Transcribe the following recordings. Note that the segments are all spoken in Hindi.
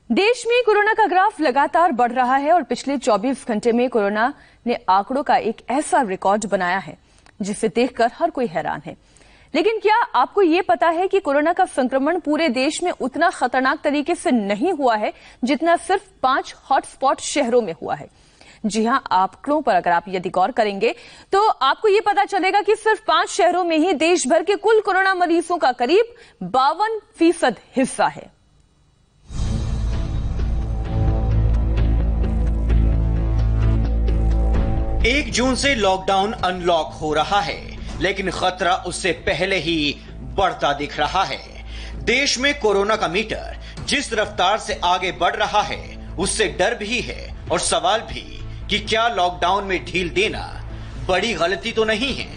देश में कोरोना का ग्राफ लगातार बढ़ रहा है और पिछले 24 घंटे में कोरोना ने आंकड़ों का एक ऐसा रिकॉर्ड बनाया है जिसे देखकर हर कोई हैरान है। लेकिन क्या आपको ये पता है कि कोरोना का संक्रमण पूरे देश में उतना खतरनाक तरीके से नहीं हुआ है जितना सिर्फ 5 हॉटस्पॉट शहरों में हुआ है। जी हां, आंकड़ों पर अगर आप यदि गौर करेंगे तो आपको ये पता चलेगा कि सिर्फ 5 शहरों में ही देश भर के कुल कोरोना मरीजों का करीब 52% हिस्सा है। एक जून से लॉकडाउन अनलॉक हो रहा है, लेकिन खतरा उससे पहले ही बढ़ता दिख रहा है। देश में कोरोना का मीटर जिस रफ्तार से आगे बढ़ रहा है उससे डर भी है और सवाल भी कि क्या लॉकडाउन में ढील देना बड़ी गलती तो नहीं है।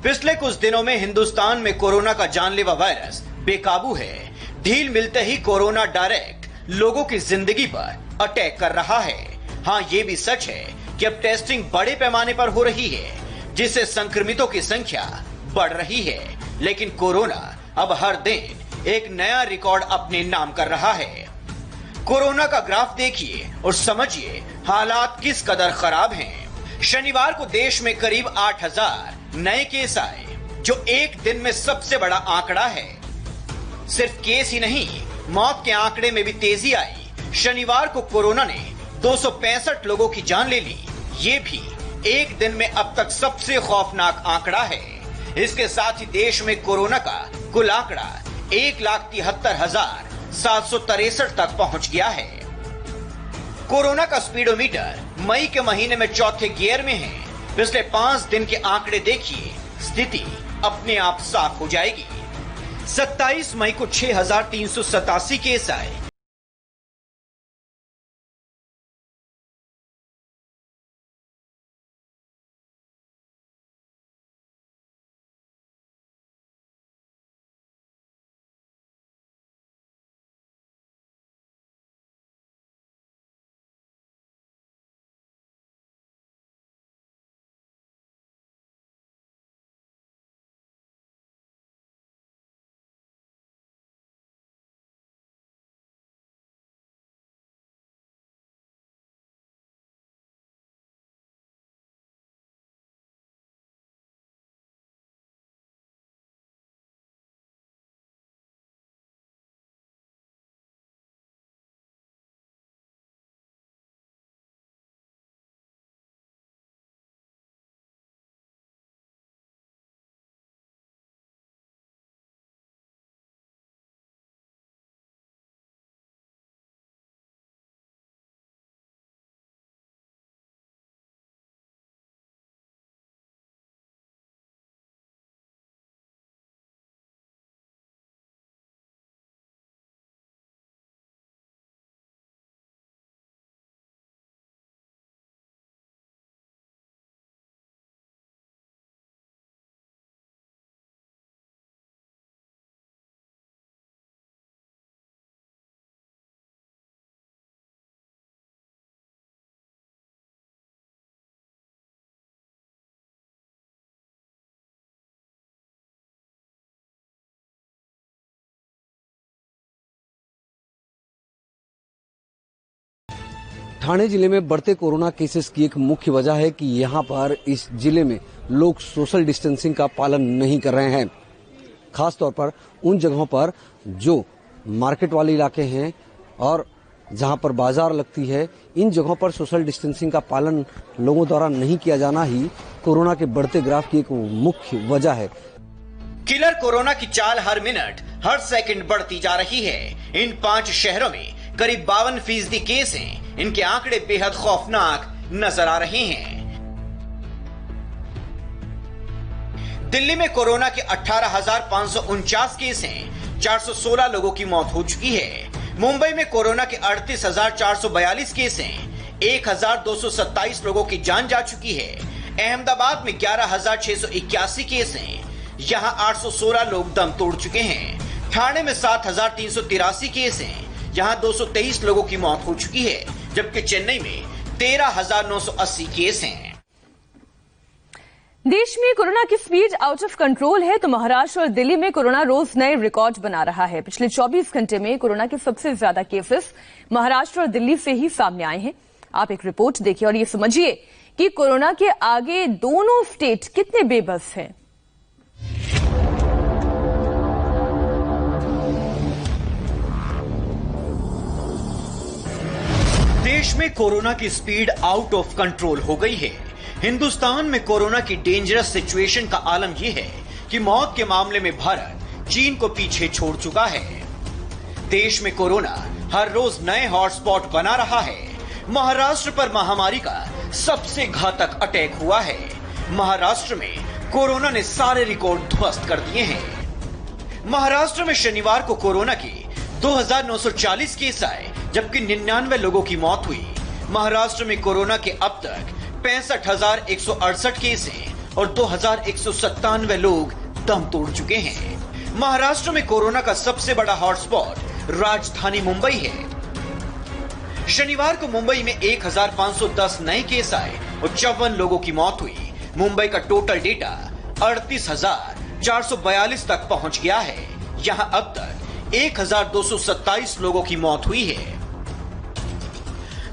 पिछले कुछ दिनों में हिंदुस्तान में कोरोना का जानलेवा वायरस बेकाबू है। ढील मिलते ही कोरोना डायरेक्ट लोगों की जिंदगी पर अटैक कर रहा है। हाँ, ये भी सच है कि अब टेस्टिंग बड़े पैमाने पर हो रही है, जिससे संक्रमितों की संख्या बढ़ रही है। लेकिन कोरोना अब हर दिन एक नया रिकॉर्ड अपने नाम कर रहा है। कोरोना का ग्राफ देखिए और समझिए हालात किस कदर खराब हैं। शनिवार को देश में करीब 8000 नए केस आए, जो एक दिन में सबसे बड़ा आंकड़ा है। सिर्फ केस ही नहीं, मौत के आंकड़े में भी तेजी आई। शनिवार को कोरोना ने 265 लोगों की जान ले ली। ये भी एक दिन में अब तक सबसे खौफनाक आंकड़ा है। इसके साथ ही देश में कोरोना का कुल आंकड़ा 1,73,763 तक पहुंच गया है। कोरोना का स्पीडोमीटर मई के महीने में चौथे गियर में है। पिछले 5 दिन के आंकड़े देखिए, स्थिति अपने आप साफ हो जाएगी। 27 मई को 6,387 केस आए। ठाणे जिले में बढ़ते कोरोना केसेस की एक मुख्य वजह है कि यहाँ पर इस जिले में लोग सोशल डिस्टेंसिंग का पालन नहीं कर रहे हैं। खास तौर पर उन जगहों पर जो मार्केट वाले इलाके हैं और जहाँ पर बाजार लगती है, इन जगहों पर सोशल डिस्टेंसिंग का पालन लोगों द्वारा नहीं किया जाना ही कोरोना के बढ़ते ग्राफ की एक मुख्य वजह है। किलर कोरोना की चाल हर मिनट हर सेकंड बढ़ती जा रही है। इन 5 शहरों में करीब 52% केस हैं। इनके आंकड़े बेहद खौफनाक नजर आ रहे हैं। दिल्ली में कोरोना के 18,549 केस हैं। 416 लोगों की मौत हो चुकी है। मुंबई में कोरोना के 38,442 केस हैं। 1,227 लोगों की जान जा चुकी है। अहमदाबाद में 11,681 केस हैं। यहां 816 लोग दम तोड़ चुके हैं। ठाणे में 7,383 केस हैं। यहां 223 लोगों की मौत हो चुकी है, जबकि चेन्नई में 13,980 केस हैं। देश में कोरोना की स्पीड आउट ऑफ कंट्रोल है तो महाराष्ट्र और दिल्ली में कोरोना रोज नए रिकॉर्ड बना रहा है। पिछले 24 घंटे में कोरोना के सबसे ज्यादा केसेस महाराष्ट्र और दिल्ली से ही सामने आए हैं। आप एक रिपोर्ट देखिए और ये समझिए कि कोरोना के आगे दोनों स्टेट कितने बेबस हैं। देश में कोरोना की स्पीड आउट ऑफ कंट्रोल हो गई है। हिंदुस्तान में कोरोना की डेंजरस सिचुएशन का आलम यह है कि मौत के मामले में भारत चीन को पीछे छोड़ चुका है। देश में कोरोना हर रोज नए हॉटस्पॉट बना रहा है। महाराष्ट्र पर महामारी का सबसे घातक अटैक हुआ है। महाराष्ट्र में कोरोना ने सारे रिकॉर्ड ध्वस्त कर दिए हैं। महाराष्ट्र में शनिवार को कोरोना की 2940 केस आए, जबकि 99 लोगों की मौत हुई। महाराष्ट्र में कोरोना के अब तक 65,168 केस हैं और 2,197 लोग दम तोड़ चुके हैं। महाराष्ट्र में कोरोना का सबसे बड़ा हॉटस्पॉट राजधानी मुंबई है। शनिवार को मुंबई में 1,510 नए केस आए और 54 लोगों की मौत हुई। मुंबई का टोटल डेटा 38,442 तक पहुंच गया है। यहां अब तक 1,227 लोगों की मौत हुई है।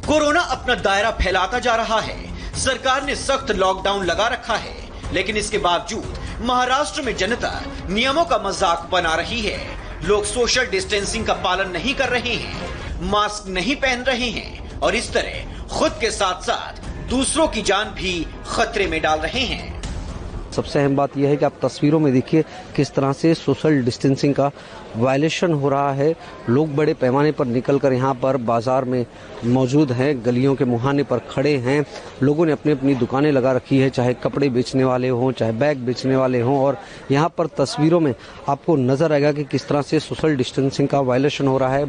कोरोना अपना दायरा फैलाता जा रहा है। सरकार ने सख्त लॉकडाउन लगा रखा है, लेकिन इसके बावजूद महाराष्ट्र में जनता नियमों का मजाक बना रही है। लोग सोशल डिस्टेंसिंग का पालन नहीं कर रहे हैं, मास्क नहीं पहन रहे हैं और इस तरह खुद के साथ साथ दूसरों की जान भी खतरे में डाल रहे हैं। सबसे अहम बात यह है कि आप तस्वीरों में देखिए किस तरह से सोशल डिस्टेंसिंग का वायलेशन हो रहा है। लोग बड़े पैमाने पर निकलकर यहाँ पर बाजार में मौजूद हैं, गलियों के मुहाने पर खड़े हैं। लोगों ने अपनी अपनी दुकानें लगा रखी है, चाहे कपड़े बेचने वाले हों, चाहे बैग बेचने वाले हों। और यहाँ पर तस्वीरों में आपको नजर आएगा कि किस तरह से सोशल डिस्टेंसिंग का वायलेशन हो रहा है।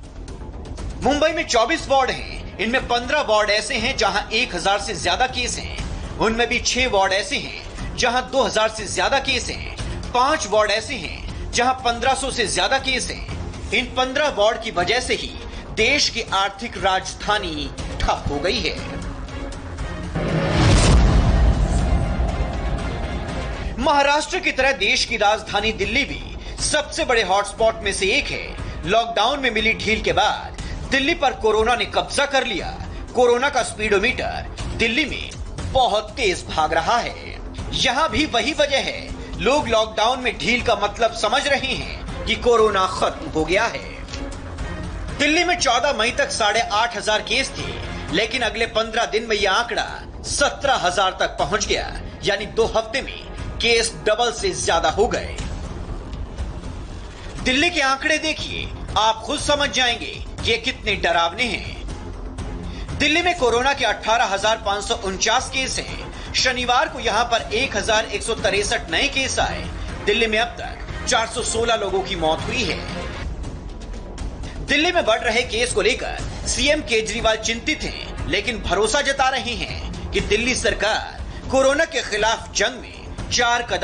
मुंबई में 24 वार्ड हैं। इनमें 15 वार्ड ऐसे हैं जहां 1000 से ज्यादा केस हैं। उनमें भी 6 वार्ड ऐसे हैं जहां 2000 से ज्यादा केस हैं। 5 वार्ड ऐसे हैं जहां 1500 से ज्यादा केस हैं। इन 15 वार्ड की वजह से ही देश की आर्थिक राजधानी ठप हो गई है। महाराष्ट्र की तरह देश की राजधानी दिल्ली भी सबसे बड़े हॉटस्पॉट में से एक है। लॉकडाउन में मिली ढील के बाद दिल्ली पर कोरोना ने कब्जा कर लिया। कोरोना का स्पीडोमीटर दिल्ली में बहुत तेज भाग रहा है। यहाँ भी वही वजह है, लोग लॉकडाउन में ढील का मतलब समझ रहे हैं कि कोरोना खत्म हो गया है। दिल्ली में 14 मई तक 8,500 केस थे, लेकिन अगले 15 दिन में यह आंकड़ा 17,000 तक पहुंच गया। यानी 2 हफ्ते में केस डबल से ज्यादा हो गए। दिल्ली के आंकड़े देखिए, आप खुद समझ जाएंगे कि ये कितने डरावने हैं। दिल्ली में कोरोना के 18,549 केस हैं। शनिवार को यहां पर 1,163 नए केस आए। दिल्ली में अब तक 416 लोगों की मौत हुई है। दिल्ली में बढ़ रहे केस को लेकर सीएम केजरीवाल चिंतित हैं, लेकिन भरोसा जता रहे हैं कि दिल्ली सरकार कोरोना के खिलाफ जंग में 4 कदम